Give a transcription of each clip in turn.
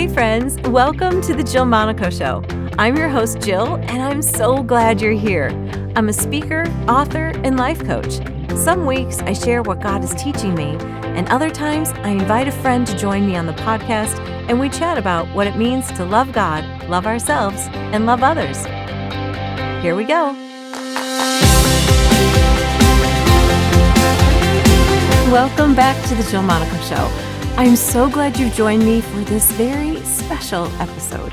Hey friends, welcome to the Jill Monaco Show. I'm your host, Jill, and I'm so glad you're here. I'm a speaker, author, and life coach. Some weeks I share what God is teaching me, and other times I invite a friend to join me on the podcast, and we chat about what it means to love God, love ourselves, and love others. Here we go. Welcome back to the Jill Monaco Show. I'm so glad you've joined me for this very special episode.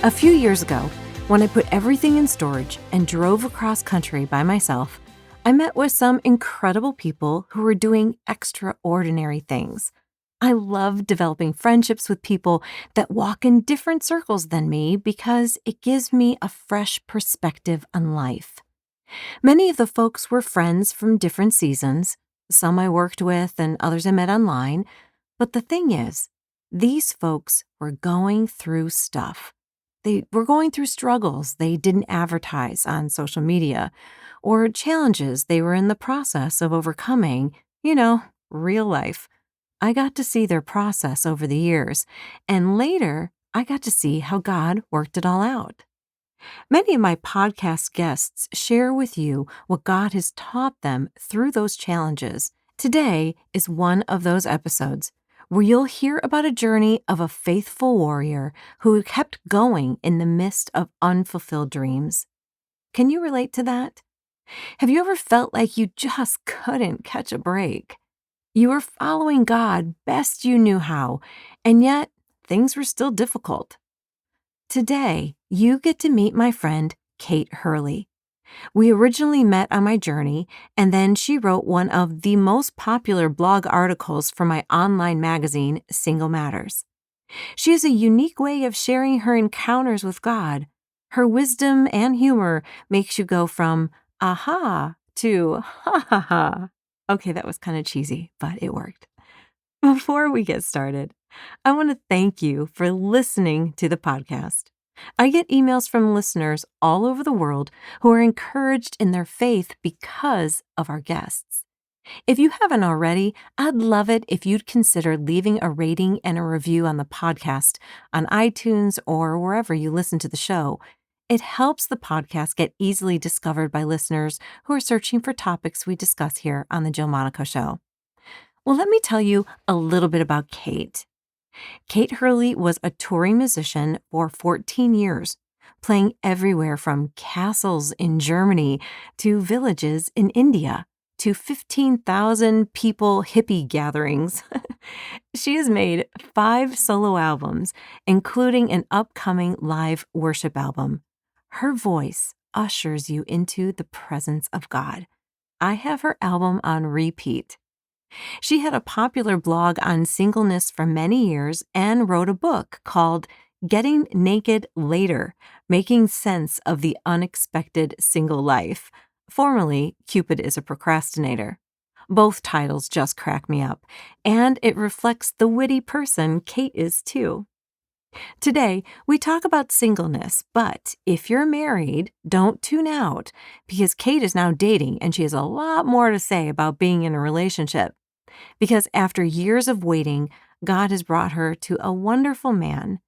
A few years ago, when I put everything in storage and drove across country by myself, I met with some incredible people who were doing extraordinary things. I love developing friendships with people that walk in different circles than me because it gives me a fresh perspective on life. Many of the folks were friends from different seasons. Some I worked with and others I met online. But the thing is, these folks were going through stuff. They were going through struggles they didn't advertise on social media, or challenges they were in the process of overcoming, real life. I got to see their process over the years, and later I got to see how God worked it all out. Many of my podcast guests share with you what God has taught them through those challenges. Today is one of those episodes where you'll hear about a journey of a faithful warrior who kept going in the midst of unfulfilled dreams. Can you relate to that? Have you ever felt like you just couldn't catch a break? You were following God best you knew how, and yet things were still difficult. Today, you get to meet my friend, Kate Hurley. We originally met on my journey, and then she wrote one of the most popular blog articles for my online magazine, Single Matters. She has a unique way of sharing her encounters with God. Her wisdom and humor makes you go from aha to ha ha ha. Okay, that was kind of cheesy, but it worked. Before we get started, I want to thank you for listening to the podcast. I get emails from listeners all over the world who are encouraged in their faith because of our guests. If you haven't already, I'd love it if you'd consider leaving a rating and a review on the podcast on iTunes or wherever you listen to the show. It helps the podcast get easily discovered by listeners who are searching for topics we discuss here on the Jill Monaco Show. Well, let me tell you a little bit about Kate. Kate Hurley was a touring musician for 14 years, playing everywhere from castles in Germany to villages in India to 15,000 people hippie gatherings. She has made 5 solo albums, including an upcoming live worship album. Her voice ushers you into the presence of God. I have her album on repeat. She had a popular blog on singleness for many years and wrote a book called Getting Naked Later, Making Sense of the Unexpected Single Life. Formerly, Cupid is a Procrastinator. Both titles just crack me up, and it reflects the witty person Kate is too. Today, we talk about singleness, but if you're married, don't tune out, because Kate is now dating and she has a lot more to say about being in a relationship. Because after years of waiting, God has brought her to a wonderful man.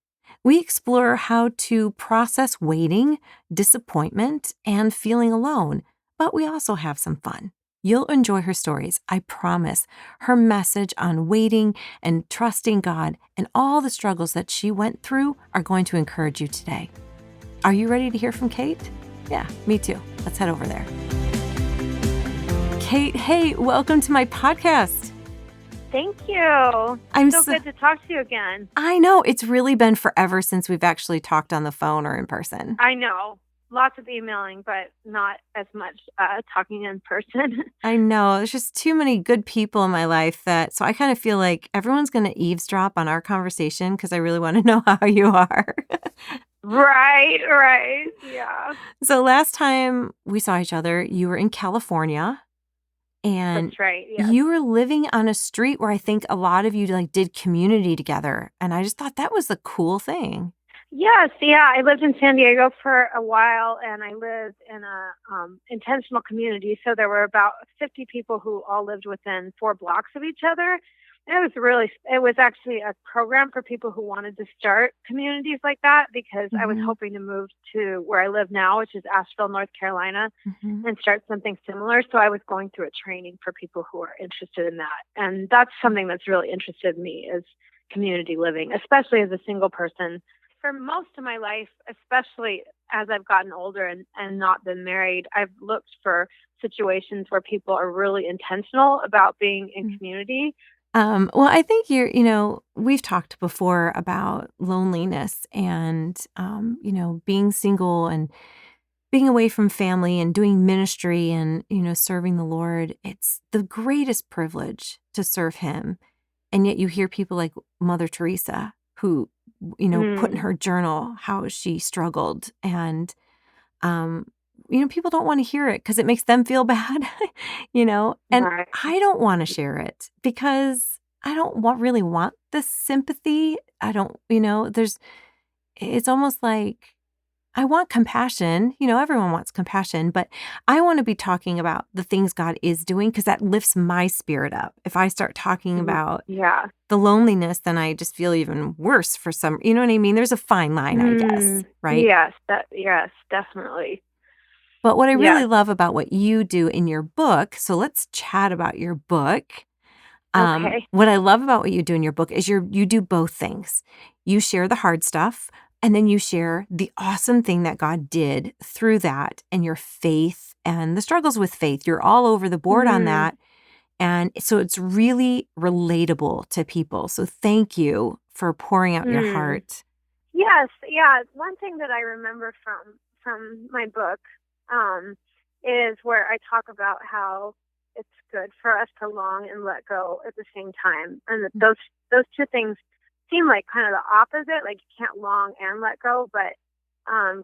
We explore how to process waiting, disappointment, and feeling alone, but we also have some fun. You'll enjoy her stories, I promise. Her message on waiting and trusting God and all the struggles that she went through are going to encourage you today. Are you ready to hear from Kate? Yeah, me too. Let's head over there. Kate, hey, welcome to my podcast. Thank you. I'm so good to talk to you again. I know. It's really been forever since we've actually talked on the phone or in person. I know. Lots of emailing, but not as much talking in person. I know. There's just too many good people in my life so I kind of feel like everyone's going to eavesdrop on our conversation because I really want to know how you are. Right. Yeah. So last time we saw each other, you were in California. And that's right. Yes. You were living on a street where I think a lot of you did community together. And I just thought that was a cool thing. Yes. Yeah. I lived in San Diego for a while, and I lived in a intentional community. So there were about 50 people who all lived within 4 blocks of each other. It was actually a program for people who wanted to start communities like that, because I was Mm-hmm. hoping to move to where I live now, which is Asheville, North Carolina, Mm-hmm. and start something similar. So I was going through a training for people who are interested in that. And that's something that's really interested me, is community living, especially as a single person. For most of my life, especially as I've gotten older and not been married, I've looked for situations where people are really intentional about being in community. Well, I think we've talked before about loneliness and, being single and being away from family and doing ministry and, serving the Lord. It's the greatest privilege to serve Him. And yet you hear people like Mother Teresa who, put in Mm, her journal how she struggled. And, um, people don't want to hear it because it makes them feel bad, and right. I don't want to share it because I don't really want the sympathy. I don't, it's almost like I want compassion. Everyone wants compassion, but I want to be talking about the things God is doing because that lifts my spirit up. If I start talking about Yeah. the loneliness, then I just feel even worse for some, you know what I mean? There's a fine line, I guess, right? Yes, definitely. But what I really Yes. love about what you do in your book, so let's chat about your book. Okay. What I love about what you do in your book is you do both things. You share the hard stuff, and then you share the awesome thing that God did through that and your faith and the struggles with faith. You're all over the board on Mm, that. And so it's really relatable to people. So thank you for pouring out your mm. heart. Yes, yeah. One thing that I remember from my book, um, is where I talk about how it's good for us to long and let go at the same time, and that those two things seem like kind of the opposite. Like you can't long and let go, but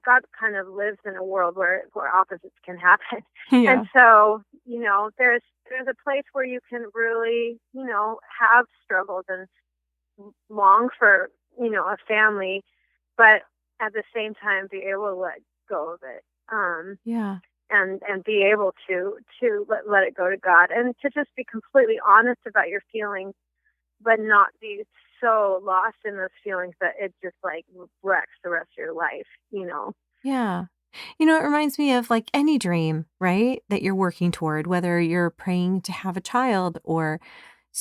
God kind of lives in a world where opposites can happen. And Yeah. so, there's a place where you can really, have struggles and long for, a family, but at the same time be able to let go of it. Yeah. And be able to let it go to God, and to just be completely honest about your feelings, but not be so lost in those feelings that it just like wrecks the rest of your life. Yeah. It reminds me of like any dream, right? That you're working toward, whether you're praying to have a child or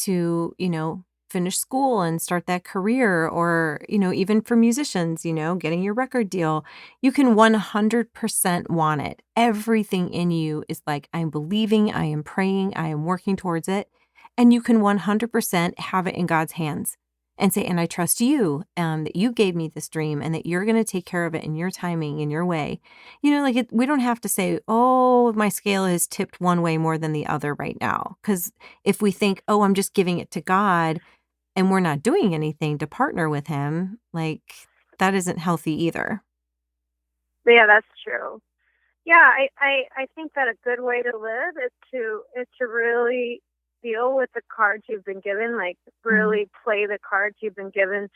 to, finish school and start that career, or, even for musicians, getting your record deal. You can 100% want it. Everything in you is like, I'm believing, I am praying, I am working towards it. And you can 100% have it in God's hands and say, and I trust you, that you gave me this dream and that you're going to take care of it in your timing, in your way. We don't have to say, oh, my scale is tipped one way more than the other right now. Because if we think, oh, I'm just giving it to God and we're not doing anything to partner with Him, like that isn't healthy either. But yeah, that's true. Yeah, I think that a good way to live is to really deal with the cards you've been given, like Mm. really play the cards you've been given,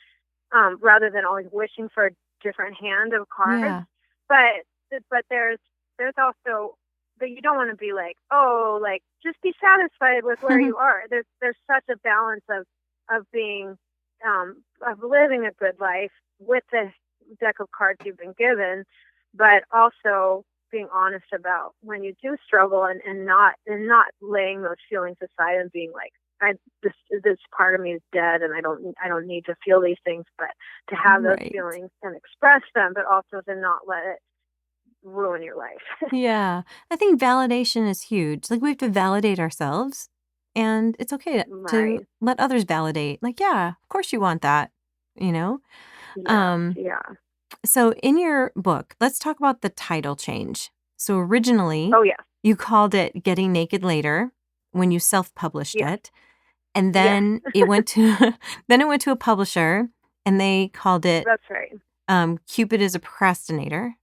rather than always wishing for a different hand of cards. Yeah. But there's also, but you don't want to be like, oh, like just be satisfied with where you are. There's such a balance of being, of living a good life with the deck of cards you've been given, but also being honest about when you do struggle, and not laying those feelings aside and being like, this part of me is dead and I don't need to feel these things, but to have those Right. feelings and express them, but also to not let it ruin your life. Yeah. I think validation is huge. Like we have to validate ourselves, and it's okay to Right. let others validate. Like, yeah, of course you want that, you know? Yes. Um, Yeah. so in your book, let's talk about the title change. So originally Oh yes. you called it Getting Naked Later when you self-published Yes. it. And Yes. then it went to then it went to a publisher and they called it That's right. Cupid is a Procrastinator,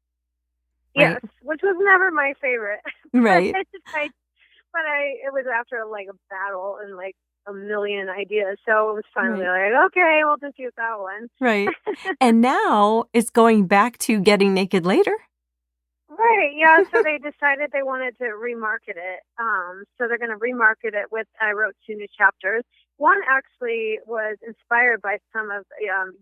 right? Yes, which was never my favorite. but Right. I, it was after like a battle and like a million ideas, so it was finally Right. like, okay, we'll just use that one. Right. And now it's going back to Getting Naked Later. Right, yeah, so they decided they wanted to remarket it. So they're going to remarket it with, I wrote 2 new chapters. one actually was inspired by some of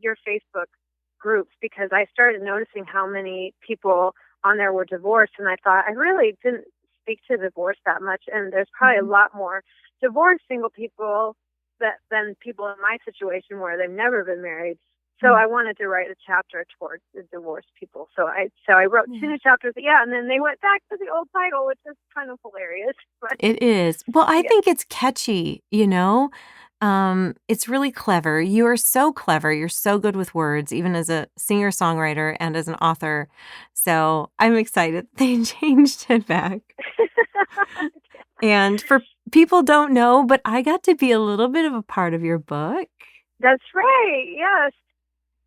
your Facebook groups, because I started noticing how many people on there were divorced, and I thought I really didn't speak to divorce that much, and there's probably a lot more divorced single people than people in my situation where they've never been married. So I wanted to write a chapter towards the divorced people. So I wrote 2 new chapters. Yeah, and then they went back to the old title, which is kind of hilarious. But it is. Well, I think it's catchy, you know? It's really clever. You are so clever. You're so good with words, even as a singer-songwriter and as an author. So I'm excited they changed it back. And for people don't know, but I got to be a little bit of a part of your book. That's right. Yes.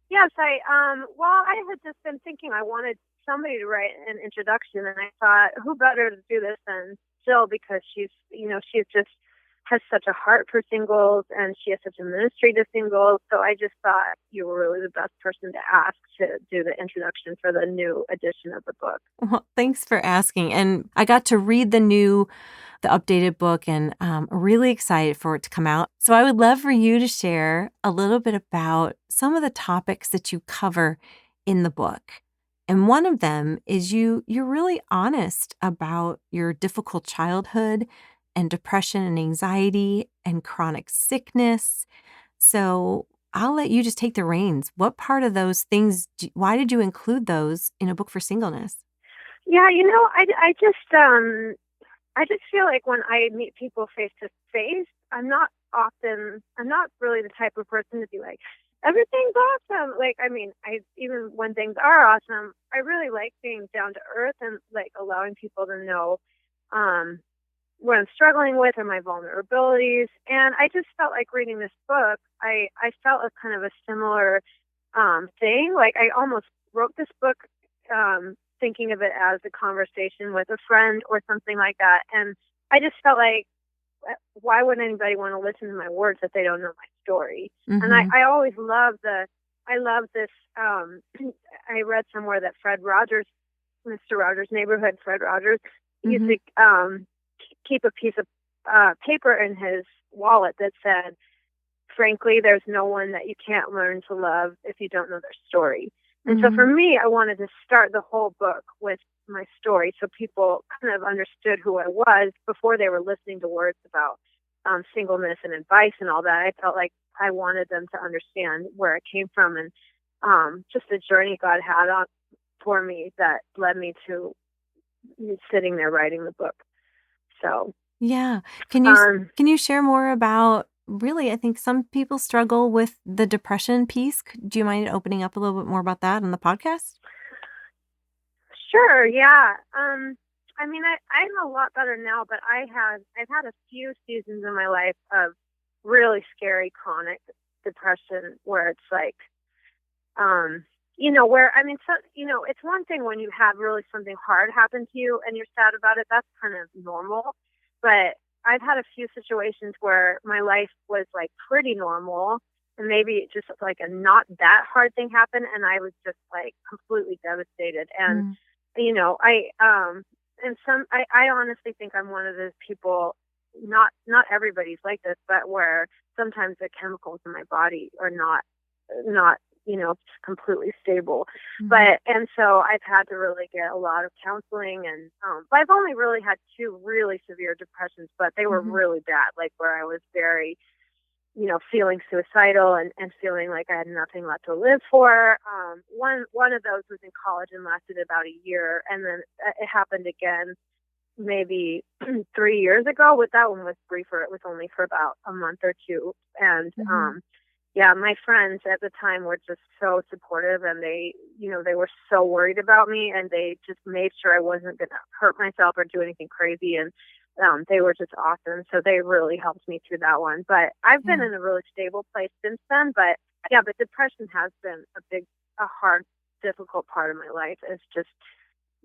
Yes, I had just been thinking I wanted somebody to write an introduction, and I thought, who better to do this than Jill, because she's just has such a heart for singles, and she has such a ministry to singles. So I just thought you were really the best person to ask to do the introduction for the new edition of the book. Well, thanks for asking. And I got to read the updated book, and really excited for it to come out. So I would love for you to share a little bit about some of the topics that you cover in the book. And one of them is you're really honest about your difficult childhood and depression and anxiety and chronic sickness. So I'll let you just take the reins. What part of those things, why did you include those in a book for singleness? Yeah, I just feel like when I meet people face to face, I'm not really the type of person to be like, everything's awesome. Like, I mean, even when things are awesome, I really like being down to earth and like allowing people to know what I'm struggling with or my vulnerabilities. And I just felt like reading this book, I felt a kind of a similar thing. Like, I almost wrote this book thinking of it as a conversation with a friend or something like that. And I just felt like, why would anybody want to listen to my words if they don't know my story? Mm-hmm. And I always love this. I read somewhere that Fred Rogers, Mr. Rogers' neighborhood, Fred Rogers, used to keep a piece of paper in his wallet that said, frankly, there's no one that you can't learn to love if you don't know their story. And so for me, I wanted to start the whole book with my story so people kind of understood who I was before they were listening to words about singleness and advice and all that. I felt like I wanted them to understand where it came from and just the journey God had for me that led me to sitting there writing the book. So yeah, can you share more about? Really, I think some people struggle with the depression piece. Do you mind opening up a little bit more about that on the podcast? Sure, yeah. I mean, I'm a lot better now, but I've had a few seasons in my life of really scary chronic depression where it's like, it's one thing when you have really something hard happen to you and you're sad about it. That's kind of normal, but I've had a few situations where my life was like pretty normal and maybe just like a not that hard thing happened and I was just like completely devastated. And, I honestly think I'm one of those people, not everybody's like this, but where sometimes the chemicals in my body are not completely stable. And so I've had to really get a lot of counseling and, but I've only really had 2 really severe depressions, but they were really bad, like where I was very, feeling suicidal and feeling like I had nothing left to live for. One of those was in college and lasted about a year. And then it happened again, maybe 3 years ago. With that one was briefer. It was only for about a month or 2. And, my friends at the time were just so supportive and they were so worried about me and they just made sure I wasn't going to hurt myself or do anything crazy. And they were just awesome. So they really helped me through that one. But I've been in a really stable place since then. But depression has been a hard, difficult part of my life. It's just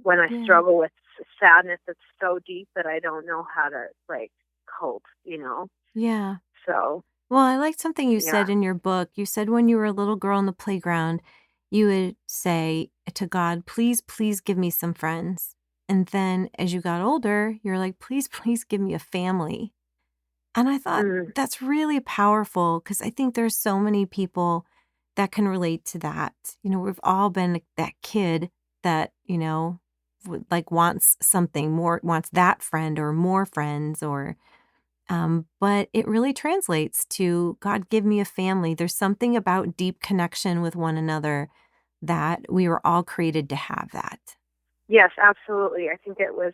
when I struggle with sadness that's so deep that I don't know how to like cope, Yeah. So. Well, I liked something you said in your book. You said when you were a little girl on the playground, you would say to God, please, please give me some friends. And then as you got older, you're like, please, please give me a family. And I thought Mm. that's really powerful because I think there's so many people that can relate to that. We've all been that kid that, like wants something more, wants that friend or more friends but it really translates to God give me a family. There's something about deep connection with one another that we were all created to have that. Yes, absolutely. I think it was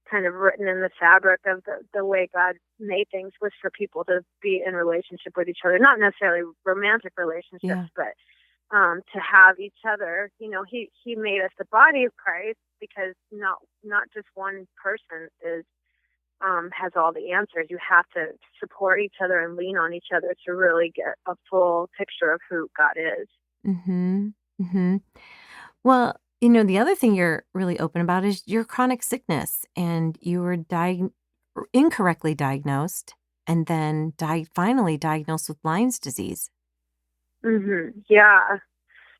kind of written in the fabric of the way God made things was for people to be in relationship with each other, not necessarily romantic relationships, Yeah. but to have each other. He made us the body of Christ because not just one person has all the answers. You have to support each other and lean on each other to really get a full picture of who God is. Mhm. Mhm. Well, the other thing you're really open about is your chronic sickness, and you were incorrectly diagnosed and then finally diagnosed with Lyme's disease. Yeah.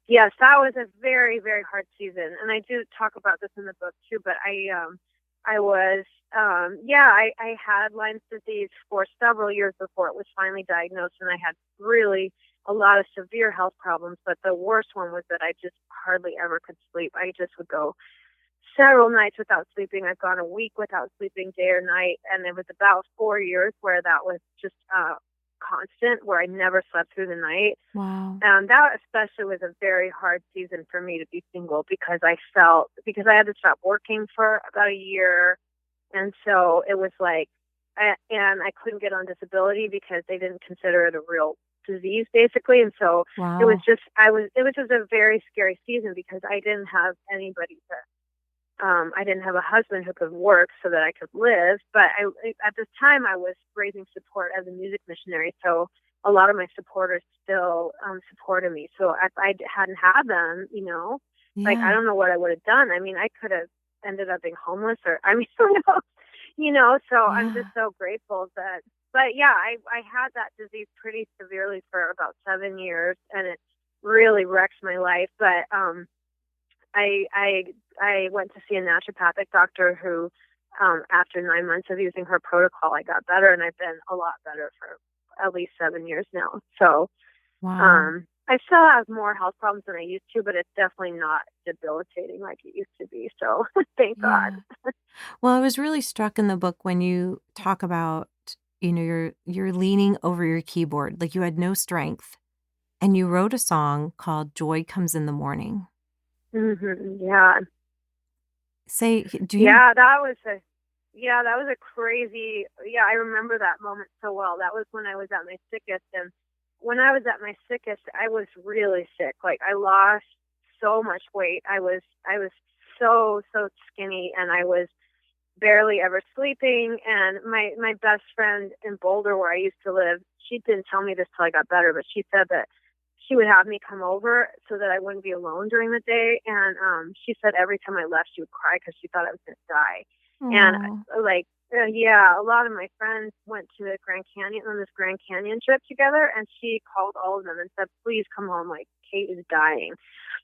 Yes, that was a very, very hard season, and I do talk about this in the book too. But I was, I had Lyme's disease for several years before it was finally diagnosed, and I had really a lot of severe health problems. But the worst one was that I just hardly ever could sleep. I just would go several nights without sleeping. I've gone a week without sleeping, day or night, and it was about 4 years where that was just constant, where I never slept through the night. Wow. That especially was a very hard season for me to be single because I had to stop working for about a year. And so it was like, and I couldn't get on disability because they didn't consider it a real disease basically. And so it was Wow. just, it was just a very scary season because I didn't have anybody I didn't have a husband who could work so that I could live. But at this time I was raising support as a music missionary. So a lot of my supporters still supported me. So if I hadn't had them, like I Yeah. don't know what I would have done. I mean, I could have ended up being homeless, or I mean, who knows. So I'm just Yeah. so grateful that. But yeah, I had that disease pretty severely for about 7 years, and it really wrecked my life. But I went to see a naturopathic doctor who, after 9 months of using her protocol, I got better, and I've been a lot better for at least 7 years now. So Wow. I still have more health problems than I used to, but it's definitely not debilitating like it used to be. So thank God. Yeah. Well, I was really struck in the book when you talk about, you're leaning over your keyboard, like you had no strength, and you wrote a song called Joy Comes in the Morning. Yeah. Do you? Yeah, that was a crazy. Yeah, I remember that moment so well. That was when I was at my sickest, and when I was at my sickest, I was really sick. Like I lost so much weight. I was so skinny, and I was barely ever sleeping. And my best friend in Boulder, where I used to live, she didn't tell me this till I got better, but she said that she would have me come over so that I wouldn't be alone during the day. And she said every time I left, she would cry because she thought I was going to die. And Oh. yeah, a lot of my friends went to the Grand Canyon on this Grand Canyon trip together, and she called all of them and said, "Please come home. Like Kate is dying."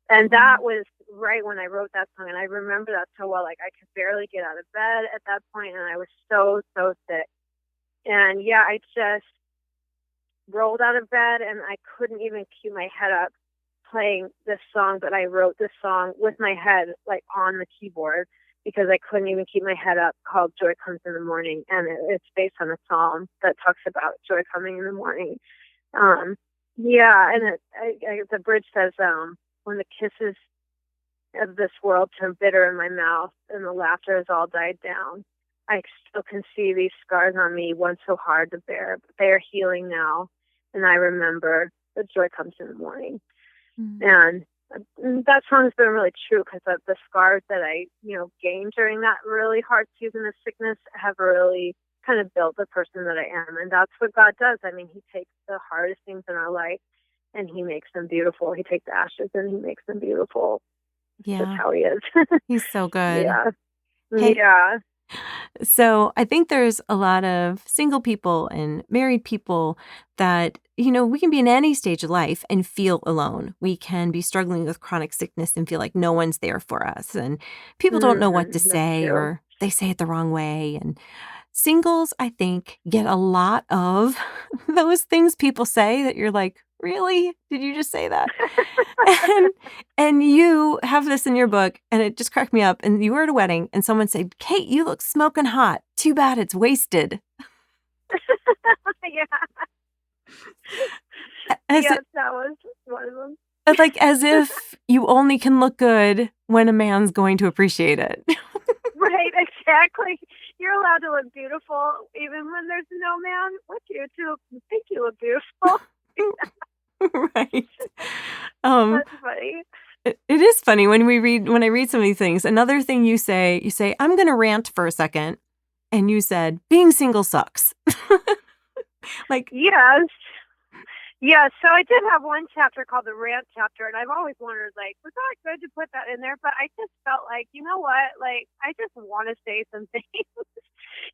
And that was right when I wrote that song. And I remember that so well. Like I could barely get out of bed at that point, and I was so sick. And yeah, I just rolled out of bed, and I couldn't even keep my head up playing this song. But I wrote this song with my head like on the keyboard because I couldn't even keep my head up, called Joy Comes in the Morning. And it's based on a psalm that talks about joy coming in the morning. Yeah, and the bridge says, when the kisses of this world turn bitter in my mouth and the laughter has all died down, I still can see these scars on me, once so hard to bear, but they are healing now. And I remember that joy comes in the morning. And that song's been really true because the scars that I, gained during that really hard season of sickness have really kind of built the person that I am. And that's what God does. I mean, he takes the hardest things in our life and he makes them beautiful. He takes the ashes and he makes them beautiful. That's just Yeah. how he is. He's so good. Yeah. Hey, Yeah. so I think there's a lot of single people and married people that, we can be in any stage of life and feel alone. We can be struggling with chronic sickness and feel like no one's there for us. And people don't know what to That's say, true. or they say it the wrong way. And Singles, I think, get a lot of those things people say that you're like, really? Did you just say that? and and you have this in your book, and it just cracked me up. And you were at a wedding, and someone said, "Kate, you look smoking hot. Too bad it's wasted." Yeah. As Yes, that was one of them. like as if you only can look good when a man's going to appreciate it. Right, exactly. You're allowed to look beautiful even when there's no man with you to think you look beautiful. Right. Um, That's funny. it is funny when I read some of these things. Another thing you say, "I'm going to rant for a second," and you said, "Being single sucks." Like, Yes. Yeah, so I did have one chapter called the Rant Chapter, and I've always wondered, like, was that good to put that in there? But I just felt like, you know what? Like, I just want to say some things.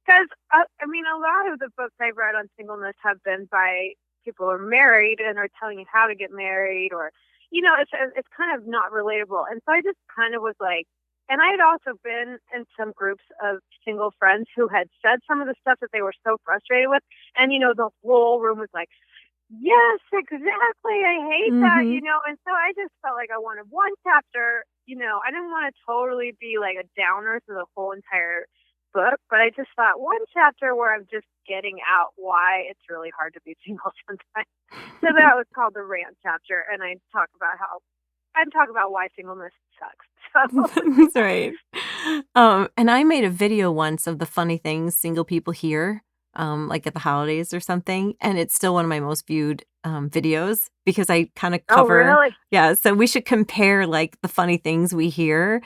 Because, I mean, a lot of the books I've read on singleness have been by people who are married and are telling you how to get married, or, it's kind of not relatable. And so I just kind of was like, and I had also been in some groups of single friends who had said some of the stuff that they were so frustrated with. And, the whole room was like, yes, exactly. I hate that, mhm. and so I just felt like I wanted one chapter, I didn't want to totally be like a downer to the whole entire book, but I just thought one chapter where I'm just getting out why it's really hard to be single sometimes. So that was called the Rant Chapter, and I talk about why singleness sucks. So That's right. And I made a video once of the funny things single people hear, like at the holidays or something, and it's still one of my most viewed videos because I kind of oh, cover. really? Yeah, so we should compare like the funny things we hear.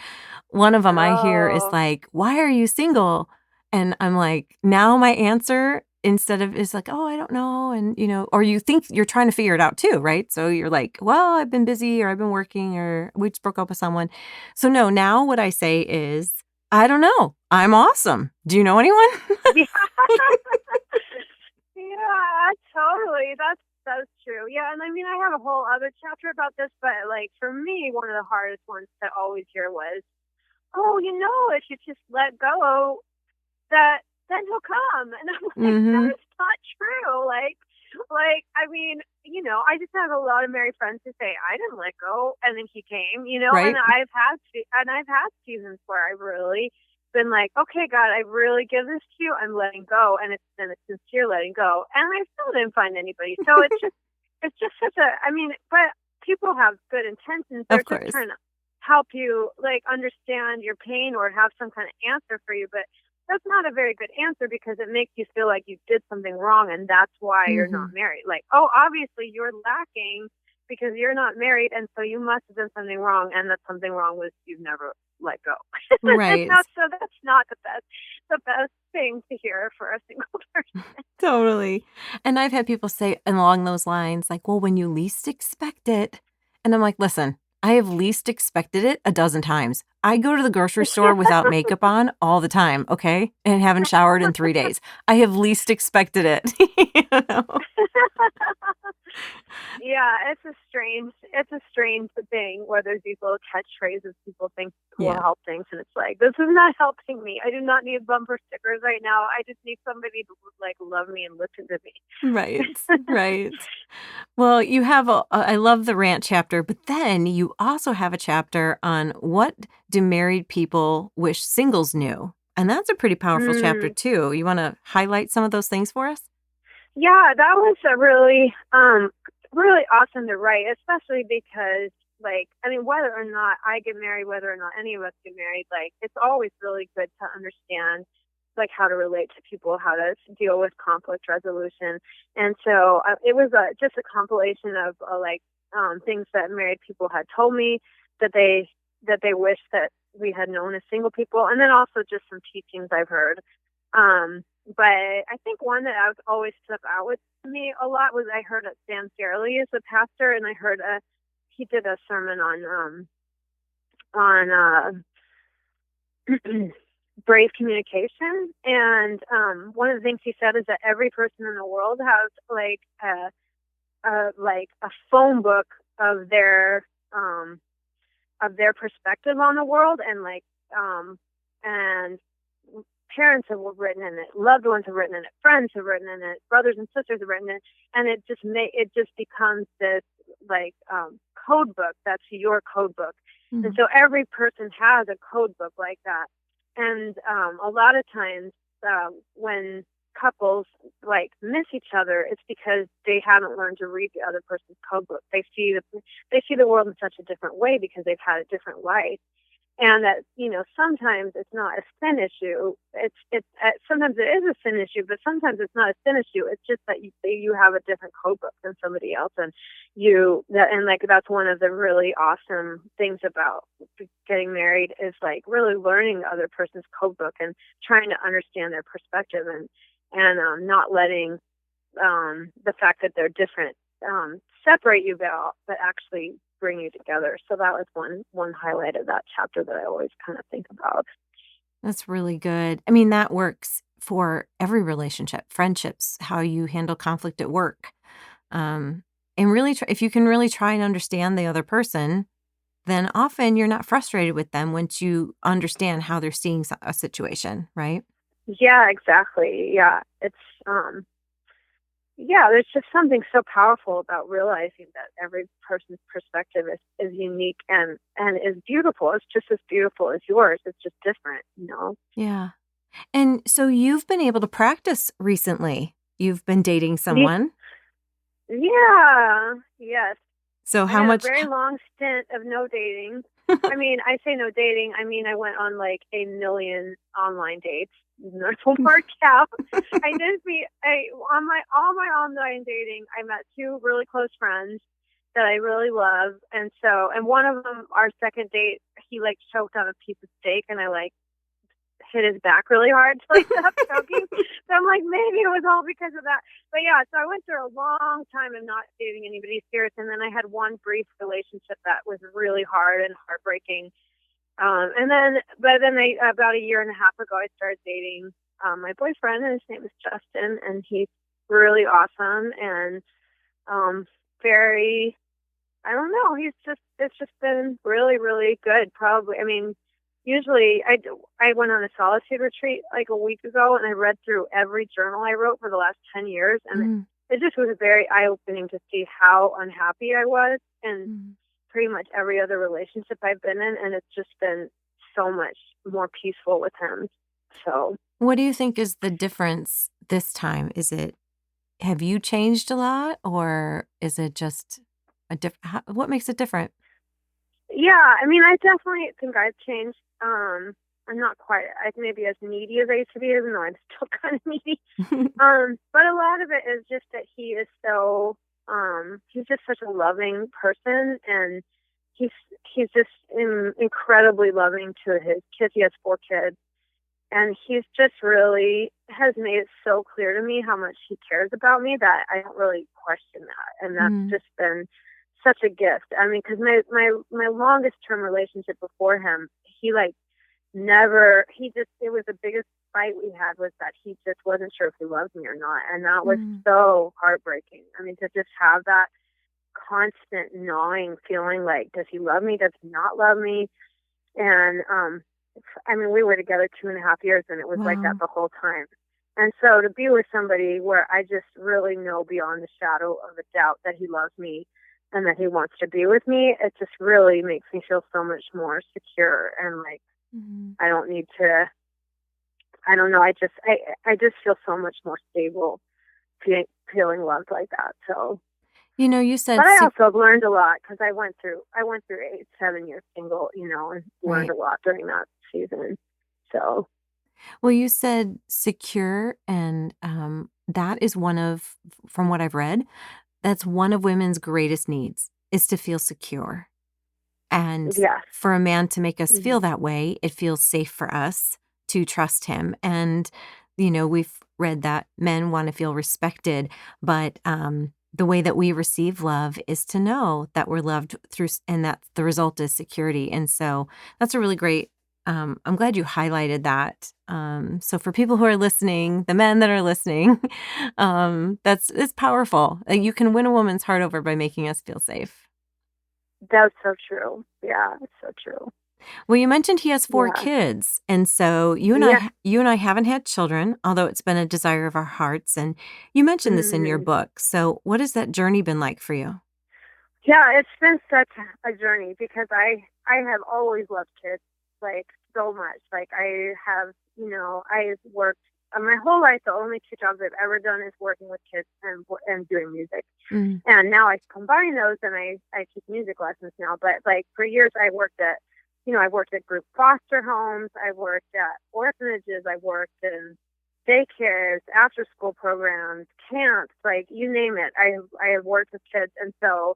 One of them I hear is Oh, like, "Why are you single?" And I'm like, now my answer instead of is like, "Oh, I don't know," and or you think you're trying to figure it out too, right? So you're like, "Well, I've been busy, or I've been working, or we just broke up with someone." So no, now what I say is, "I don't know. I'm awesome. Do you know anyone?" yeah. Yeah, totally. That's true. Yeah, and I mean, I have a whole other chapter about this, but like for me, one of the hardest ones to always hear was, "Oh, if you just let go, that then he'll come." And I'm like, "That Mhm. is not true." I mean, I just have a lot of married friends who say, "I didn't let go, and then he came," and Right? I've had seasons where I've really been like, "Okay, God, I really give this to you. I'm letting go," and it's sincere letting go, and I still didn't find anybody. So it's just such a. I mean, but people have good intentions. They're Of just course. trying to help you like understand your pain or have some kind of answer for you, but that's not a very good answer because it makes you feel like you did something wrong and that's why you're not Mhm. married. Like, oh, obviously you're lacking because you're not married, and so you must have done something wrong, and that something wrong was you've never let go. Right. So that's not the best thing to hear for a single person. Totally. And I've had people say along those lines, like, "Well, when you least expect it." And I'm like, "Listen, I have least expected it a dozen times. I go to the grocery store without makeup on all the time, okay? And haven't showered in 3 days. I have least expected it." You know? Yeah, it's a strange thing where there's these little catchphrases people think will Yeah. help things, and it's like, this is not helping me. I do not need bumper stickers right now. I just need somebody to like love me and listen to Right. me. Right. Well, you have I love the rant chapter, but then you also have a chapter on what do married people wish singles knew? And that's a pretty powerful chapter mm. too. You want to highlight some of those things for us? Yeah, that was a really awesome to write, especially because, like, I mean, whether or not I get married, whether or not any of us get married, like, it's always really good to understand, like, how to relate to people, how to deal with conflict resolution. And so it was just a compilation of things that married people had told me that they wish that we had known as single people, and then also just some teachings I've heard. But I think one that I've always stuck out with me a lot was I heard Dan Fairley is a pastor, and I heard he did a sermon on brave communication, and one of the things he said is that every person in the world has like a phone book of their perspective on the world, and and parents have written in it, loved ones have written in it, friends have written in it, brothers and sisters have written in it, and it just becomes this like code book. That's your code book. Mm-hmm. And so every person has a code book like that. And a lot of times when couples like miss each other, it's because they haven't learned to read the other person's code book. They see the world in such a different way because they've had a different life. And that, sometimes it's not a sin issue. It's sometimes it is a sin issue, but sometimes it's not a sin issue. It's just that you have a different code book than somebody else, and that's one of the really awesome things about getting married is like really learning the other person's code book and trying to understand their perspective and not letting the fact that they're different separate you, but actually bring you together. So that was one highlight of that chapter that I always kind of think about. That's really good. I mean, that works for every relationship, friendships, how you handle conflict at work. And really, if you can really try and understand the other person, then often you're not frustrated with them once you understand how they're seeing a situation, right? Yeah, exactly. Yeah. It's, there's just something so powerful about realizing that every person's perspective is unique and is beautiful. It's just as beautiful as yours. It's just different, Yeah. And so you've been able to practice recently. You've been dating someone. Yeah. Yes. So I had a very long stint of no dating. I mean, I say no dating. I mean, I went on like 1 million online dates. Not to work out. On my online dating, I met 2 really close friends that I really love, and one of them, our second date, he like choked on a piece of steak, and I like hit his back really hard to like stop choking. So I'm like, maybe it was all because of that. But yeah, so I went through a long time of not dating anybody serious, and then I had one brief relationship that was really hard and heartbreaking. But then about 1.5 years ago, I started dating my boyfriend, and his name is Justin, and he's really awesome and very, I don't know, it's just been really, really good. Probably, I mean, usually I went on a solitude retreat like a week ago, and I read through every journal I wrote for the last 10 years, and it just was very eye-opening to see how unhappy I was, and pretty much every other relationship I've been in, and it's just been so much more peaceful with him. So, what do you think is the difference this time? Have you changed a lot, or is it just what makes it different? Yeah, I mean, I definitely think I've changed. I'm not quite maybe as needy as I used to be, even though I'm still kind of needy. But a lot of it is just that he is so he's just such a loving person, and he's just incredibly loving to his kids. He has 4 kids, and he's just really has made it so clear to me how much he cares about me that I don't really question that, and that's just been such a gift. I mean, because my longest term relationship before him, it was the biggest fight we had was that he just wasn't sure if he loved me or not. And that was so heartbreaking. I mean, to just have that constant gnawing feeling like, does he love me? Does he not love me? And, I mean, we were together 2.5 years, and it was like that the whole time. And so to be with somebody where I just really know beyond the shadow of a doubt that he loves me and that he wants to be with me, it just really makes me feel so much more secure and like, I don't need to, I don't know. I just feel so much more stable feeling loved like that. So, you said, but I also learned a lot because I went through 7 years single, and learned a lot during that season. So, well, you said secure, and that is from what I've read, that's one of women's greatest needs is to feel secure. And for a man to make us feel that way, it feels safe for us to trust him. And, we've read that men want to feel respected, but the way that we receive love is to know that we're loved through, and that the result is security. And so that's a really great, I'm glad you highlighted that. So for people who are listening, the men that are listening, it's powerful. You can win a woman's heart over by making us feel safe. That's so true. Yeah, it's so true. Well, you mentioned he has 4 Yeah. kids, and so you and Yeah. I haven't had children, although it's been a desire of our hearts, and you mentioned this in your Mhm. book. So what has that journey been like for you? Yeah, it's been such a journey because I have always loved kids like so much. Like I have, I've worked my whole life. The only 2 jobs I've ever done is working with kids and doing music. Mm. And now I combine those and I teach music lessons now. But like for years, I worked at group foster homes. I worked at orphanages. I worked in daycares, after school programs, camps, like you name it. I have worked with kids, and so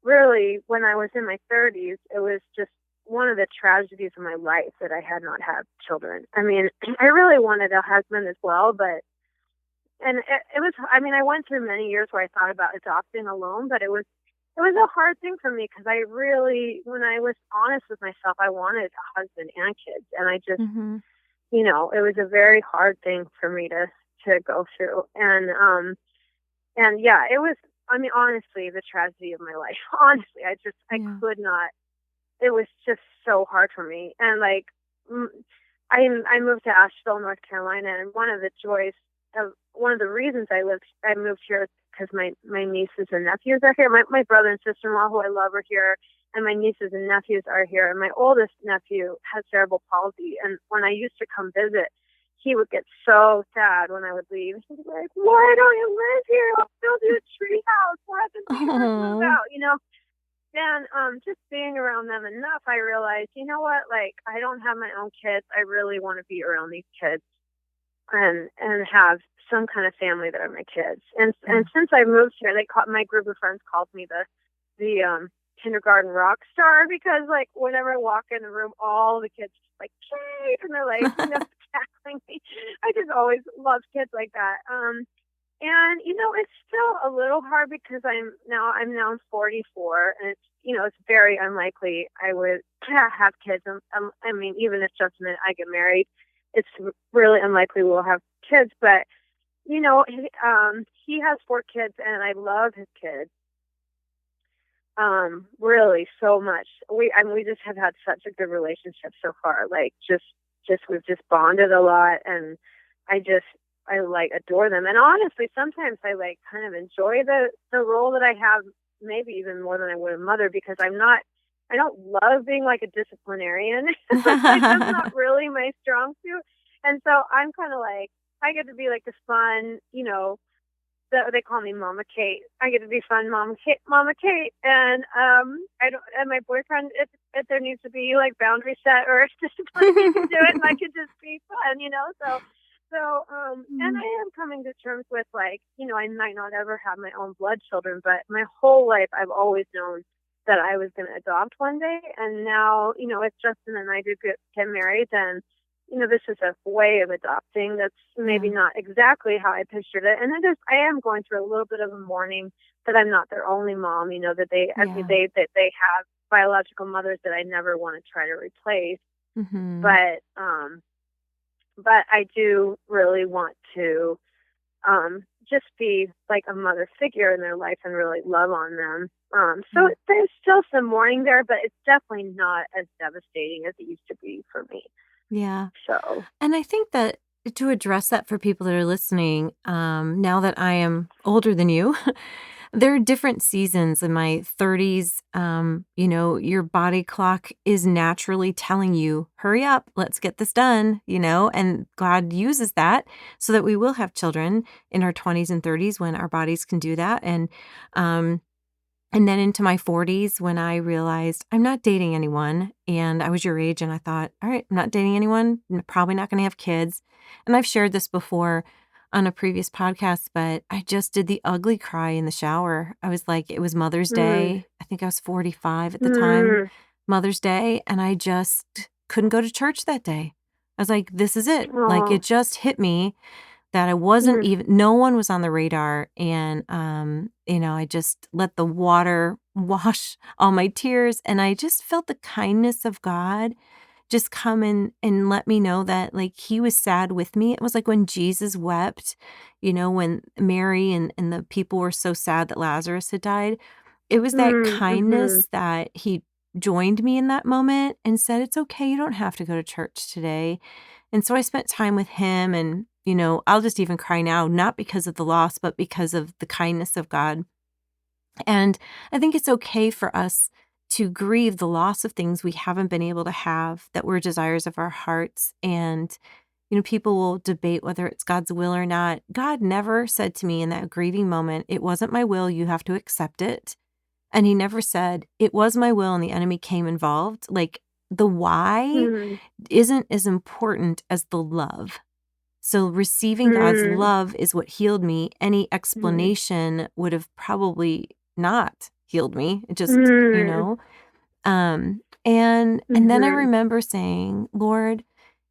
really, when I was in my 30s, it was just one of the tragedies of my life that I had not had children. I mean, I really wanted a husband as well, and it was, I mean, I went through many years where I thought about adopting alone, but it was a hard thing for me because I really, when I was honest with myself, I wanted a husband and kids. And I just, Mhm. it was a very hard thing for me to go through. And yeah, it was, I mean, honestly, the tragedy of my life. Honestly, I Yeah. could not, it was just so hard for me. And like, mm, I moved to Asheville, North Carolina, and one of the reasons I moved here is because my nieces and nephews are here. My brother and sister-in-law, who I love, are here, and my nieces and nephews are here. And my oldest nephew has cerebral palsy, and when I used to come visit, he would get so sad when I would leave. He'd be like, "Why don't you live here? I'll build you a tree house. Why did the neighbors move Oh. out?" And just being around them enough, I realized, you know what? Like, I don't have my own kids. I really want to be around these kids and have some kind of family that are my kids. And since I moved here, my group of friends called me the kindergarten rock star because like whenever I walk in the room, all the kids just like Kate, and they're like tackling me. I just always loved kids like that. And it's still a little hard because I'm now 44, and it's very unlikely I would have kids. I mean, even if Justin and I get married, it's really unlikely we'll have kids. But he has 4 kids, and I love his kids really so much. We just have had such a good relationship so far. Like we've just bonded a lot, and I like adore them. And honestly, sometimes I like kind of enjoy the role that I have, maybe even more than I would a mother, because I don't love being like a disciplinarian. It's just not really my strong suit. And so I'm kind of like, I get to be like this fun, they call me Mama Kate. I get to be fun, Mama Kate. And I don't. And my boyfriend, if there needs to be like boundary set or discipline, he can do it, and I can just be fun, and I am coming to terms with like, I might not ever have my own blood children, but my whole life I've always known that I was going to adopt one day. And now, if Justin and I do get married, then this is a way of adopting that's maybe not exactly how I pictured it. And I am going through a little bit of a mourning that I'm not their only mom, that I mean, that they have biological mothers that I never want to try to replace. Mm-hmm. But I do really want to just be like a mother figure in their life and really love on them. So there's still some mourning there, but it's definitely not as devastating as it used to be for me. Yeah. So, And I think that to address that for people that are listening, now that I am older than you, there are different seasons in my 30s. Your body clock is naturally telling you, hurry up, let's get this done, and God uses that so that we will have children in our 20s and 30s when our bodies can do that. And then into my 40s when I realized I'm not dating anyone, and I was your age, and I thought, all right, I'm not dating anyone, I'm probably not going to have kids. And I've shared this before on a previous podcast, but I just did the ugly cry in the shower. I was like, it was Mother's Day. I think I was 45 at the time, Mother's Day, and I just couldn't go to church that day. I was like, this is it. Like, it just hit me that I wasn't no one was on the radar. And, I just let the water wash all my tears. And I just felt the kindness of God just come in and let me know that like he was sad with me. It was like when Jesus wept, when Mary and the people were so sad that Lazarus had died. It was that kindness that he joined me in that moment and said, it's okay, you don't have to go to church today. And so I spent time with him, and, I'll just even cry now, not because of the loss, but because of the kindness of God. And I think it's okay for us to grieve the loss of things we haven't been able to have that were desires of our hearts. And, people will debate whether it's God's will or not. God never said to me in that grieving moment, it wasn't my will, you have to accept it. And he never said, it was my will and the enemy came involved. Like, the why isn't as important as the love. So receiving God's love is what healed me. Any explanation would have probably not healed me. It just, and then I remember saying, Lord,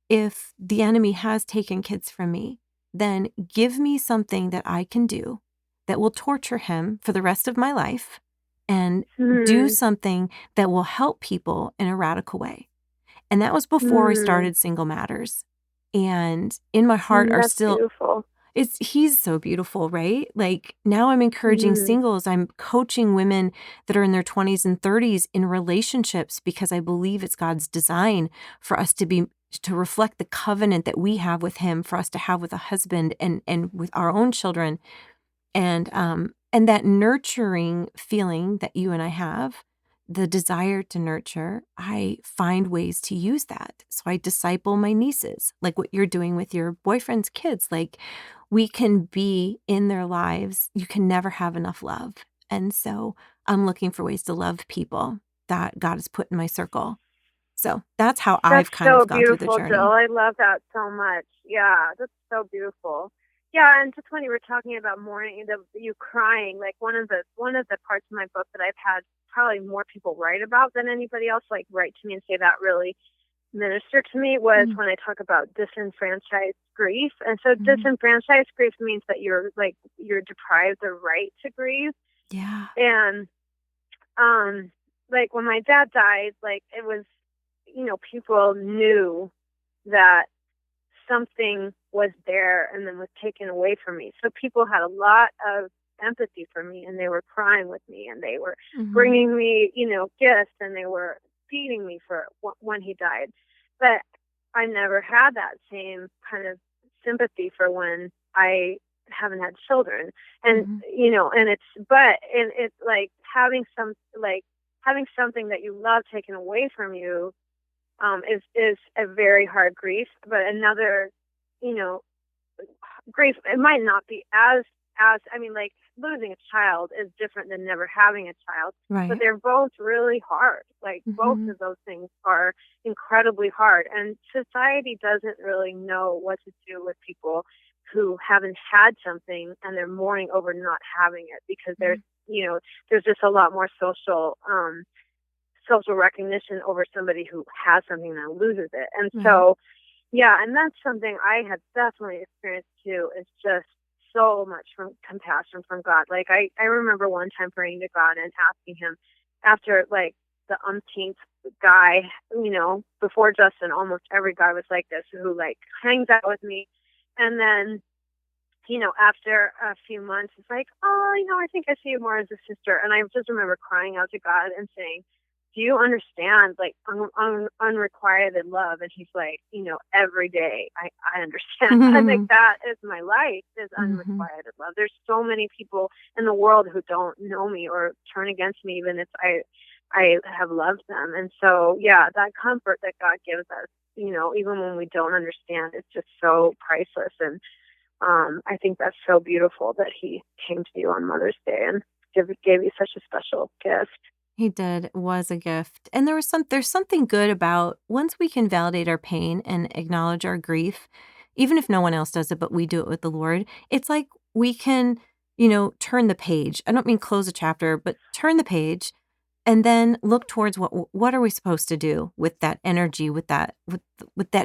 if the enemy has taken kids from me, then give me something that I can do that will torture him for the rest of my life, and do something that will help people in a radical way. And that was before I started Single Matters. And in my heart are still beautiful. He's so beautiful, right? Like, now I'm encouraging singles. I'm coaching women that are in their 20s and 30s in relationships, because I believe it's God's design for us to reflect the covenant that we have with him, for us to have with a husband and with our own children. And that nurturing feeling that you and I have, the desire to nurture, I find ways to use that. So I disciple my nieces, like what you're doing with your boyfriend's kids. Like, we can be in their lives. You can never have enough love. And so I'm looking for ways to love people that God has put in my circle. So that's how I've kind of gone through the journey. Jill. I love that so much. Yeah, that's so beautiful. Yeah, and just when you were talking about mourning, you crying, like one of the parts of my book that I've had probably more people write about than anybody else, like write to me and say that really ministered to me, was when I talk about disenfranchised grief. And so disenfranchised grief means that you're deprived the right to grieve. Yeah. And like when my dad died, like it was, people knew that something was there and then was taken away from me. So people had a lot of empathy for me, and they were crying with me, and they were bringing me, gifts, and they were feeding me for when he died. But I never had that same kind of sympathy for when I haven't had children. And, and it's like having something that you love taken away from you is a very hard grief. But another, grief, it might not be as like losing a child is different than never having a child, right. But they're both really hard. Like both of those things are incredibly hard, and society doesn't really know what to do with people who haven't had something and they're mourning over not having it, because there's just a lot more social recognition over somebody who has something and loses it. And so, yeah, and that's something I have definitely experienced too, is just so much from compassion from God. Like I remember one time praying to God and asking him, after like the umpteenth guy, before Justin, almost every guy was like this, who like hangs out with me. And then, after a few months, it's like, oh, I think I see you more as a sister. And I just remember crying out to God and saying, do you understand, like, unrequited love? And he's like, every day I understand. I think that is my life, is unrequited love. There's so many people in the world who don't know me or turn against me, even if I have loved them. And so, yeah, that comfort that God gives us, even when we don't understand, it's just so priceless. And I think that's so beautiful that he came to you on Mother's Day and gave you such a special gift. He did. It was a gift. And there's something good about, once we can validate our pain and acknowledge our grief, even if no one else does it, but we do it with the Lord, it's like we can, turn the page. I don't mean close a chapter, but turn the page and then look towards what are we supposed to do with that energy, with that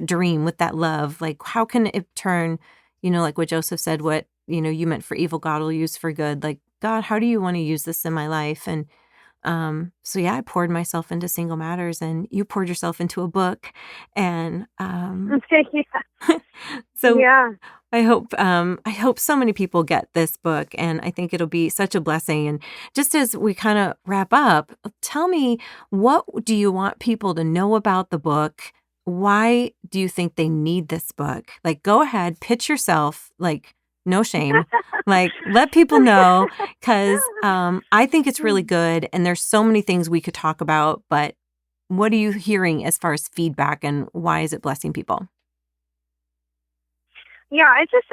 dream, with that love? Like, how can it turn, like what Joseph said, what, you meant for evil, God will use for good. Like, God, how do you want to use this in my life? And so yeah, I poured myself into Single Matters, and you poured yourself into a book. And so yeah. I hope so many people get this book, and I think it'll be such a blessing. And just as we kind of wrap up, tell me, what do you want people to know about the book? Why do you think they need this book? Like, go ahead, pitch yourself, like, no shame. Like, let people know, because I think it's really good, and there's so many things we could talk about, but what are you hearing as far as feedback, and why is it blessing people? Yeah, I just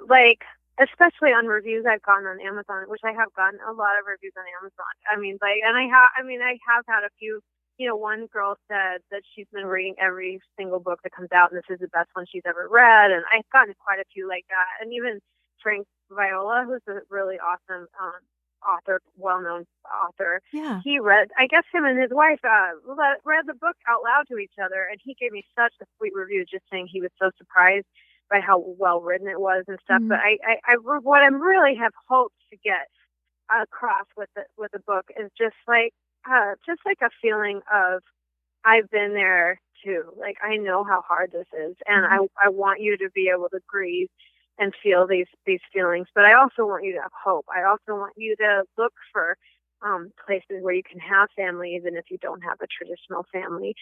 like, especially on reviews I've gotten on Amazon, which I have gotten a lot of reviews on Amazon. I mean, like, and I have had a few. One girl said that she's been reading every single book that comes out, and this is the best one she's ever read. And I've gotten quite a few like that. And even Frank Viola, who's a really awesome author, well-known author, Yeah. he read, I guess him and his wife read the book out loud to each other, and he gave me such a sweet review, just saying he was so surprised by how well written it was and stuff. But what I really have hoped to get across with the book is just like a feeling of, I've been there too. Like, I know how hard this is, and I want you to be able to grieve and feel these feelings. But I also want you to have hope. I also want you to look for places where you can have family, even if you don't have a traditional family.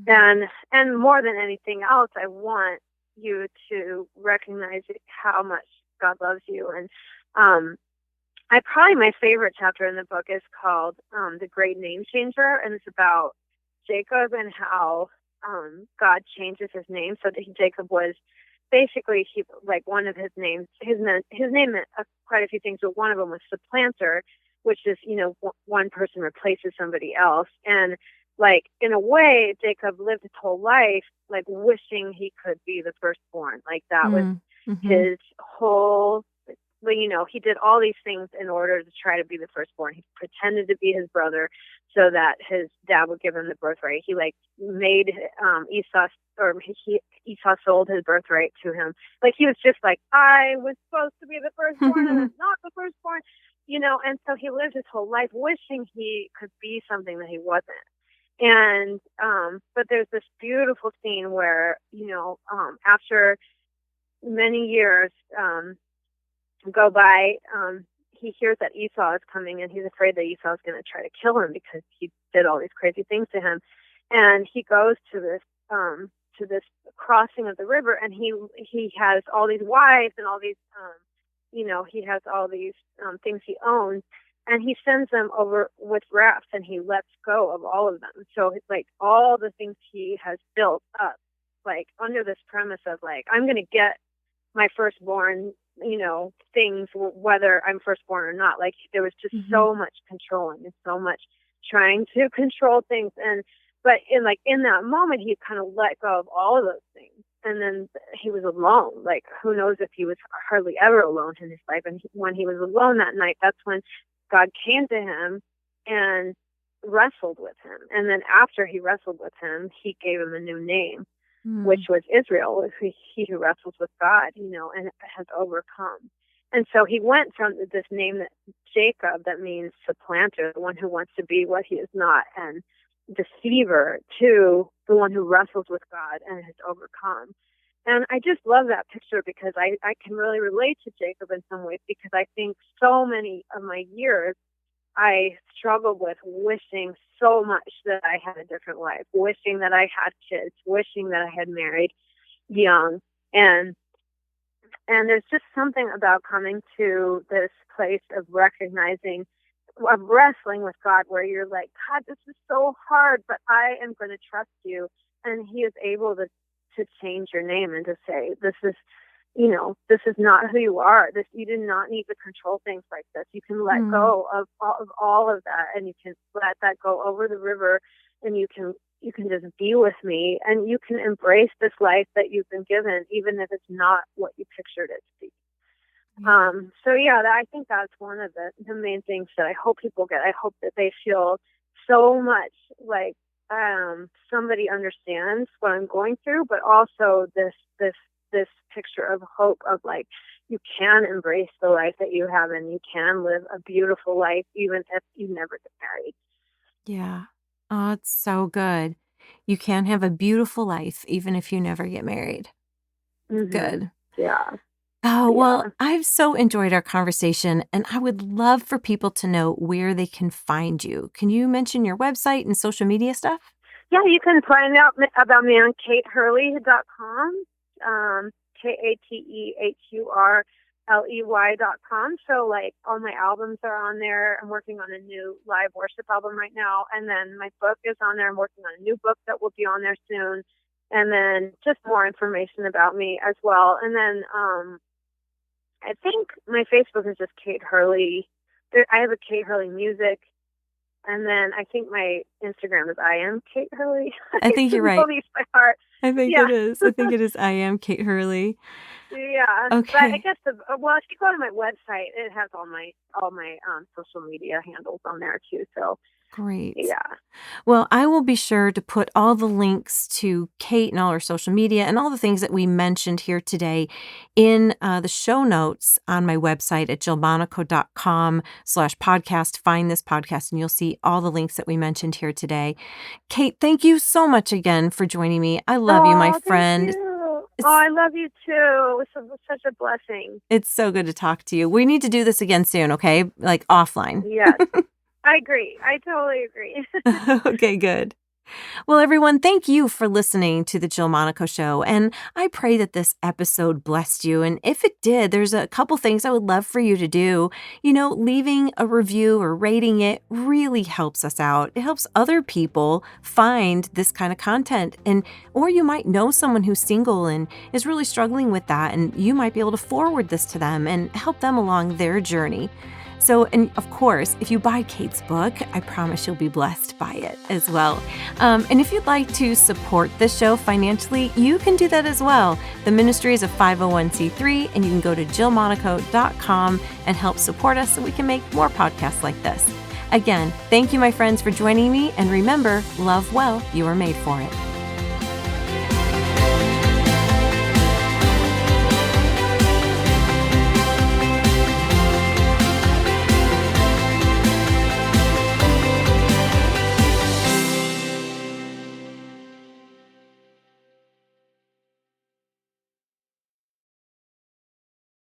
And more than anything else, I want you to recognize how much God loves you. And my favorite chapter in the book is called The Great Name Changer, and it's about Jacob and how God changes his name. So that Jacob was basically, one of his names, his name meant quite a few things, but one of them was supplanter, which is, one person replaces somebody else. And like, in a way, Jacob lived his whole life like wishing he could be the firstborn. Like, that was his whole, he did all these things in order to try to be the firstborn. He pretended to be his brother so that his dad would give him the birthright. He made Esau sold his birthright to him. Like, he was just like, I was supposed to be the firstborn and I'm not the firstborn, and so he lived his whole life wishing he could be something that he wasn't. And but there's this beautiful scene where, after many years go by, he hears that Esau is coming, and he's afraid that Esau is going to try to kill him because he did all these crazy things to him. And he goes to this crossing of the river, and he has all these wives and all these he has all these things he owns, and he sends them over with rafts, and he lets go of all of them. So it's like all the things he has built up, like under this premise of like, I'm going to get my firstborn, things, whether I'm firstborn or not. Like, there was just so much controlling and so much trying to control things. But in that moment, he kind of let go of all of those things. And then he was alone. Like, who knows if he was hardly ever alone in his life. And when he was alone that night, that's when God came to him and wrestled with him. And then after he wrestled with him, he gave him a new name, which was Israel, he who wrestles with God, and has overcome. And so he went from this name, that Jacob, that means supplanter, the one who wants to be what he is not, and deceiver, to the one who wrestles with God and has overcome. And I just love that picture because I can really relate to Jacob in some ways, because I think so many of my years I struggled with wishing so much that I had a different life, wishing that I had kids, wishing that I had married young. And there's just something about coming to this place of recognizing, of wrestling with God, where you're like, God, this is so hard, but I am going to trust you. And he is able to change your name and to say, this is not who you are. You do not need to control things like this. You can let go of all of that, and you can let that go over the river, and you can just be with me, and you can embrace this life that you've been given, even if it's not what you pictured it to be. I think that's one of the main things that I hope people get. I hope that they feel so much like somebody understands what I'm going through, but also this picture of hope of like, you can embrace the life that you have, and you can live a beautiful life even if you never get married. Yeah. Oh, it's so good. You can have a beautiful life even if you never get married. Good. Yeah. Oh, well, Yeah. I've so enjoyed our conversation, and I would love for people to know where they can find you. Can you mention your website and social media stuff? Yeah, you can find out about me on katehurley.com, KATEHURLEY.com. So, like, all my albums are on there. I'm working on a new live worship album right now. And then my book is on there. I'm working on a new book that will be on there soon. And then just more information about me as well. And then I think my Facebook is just Kate Hurley. I have a Kate Hurley music. And then I think my Instagram is I am Kate Hurley. I think you're right. These by heart. I think Yeah. it is. I think it is. I am Kate Hurley. Yeah. But I Okay. guess if you go to my website, it has all my social media handles on there too. So Great. yeah. Well, I will be sure to put all the links to Kate and all her social media and all the things that we mentioned here today in the show notes on my website at jillmonaco.com/podcast. Find this podcast and you'll see all the links that we mentioned here today. Kate, thank you so much again for joining me. I love you, my friend. Thank you. I love you too. It was such a blessing. It's so good to talk to you. We need to do this again soon, okay? Like offline. Yes. I agree. I totally agree. Okay, good. Well, everyone, thank you for listening to The Jill Monaco Show, and I pray that this episode blessed you. And if it did, there's a couple things I would love for you to do. Leaving a review or rating it really helps us out. It helps other people find this kind of content, or you might know someone who's single and is really struggling with that, and you might be able to forward this to them and help them along their journey. So, and of course, if you buy Kate's book, I promise you'll be blessed by it as well. And if you'd like to support this show financially, you can do that as well. The ministry is a 501c3, and you can go to jillmonaco.com and help support us so we can make more podcasts like this. Again, thank you, my friends, for joining me. And remember, love well, you are made for it.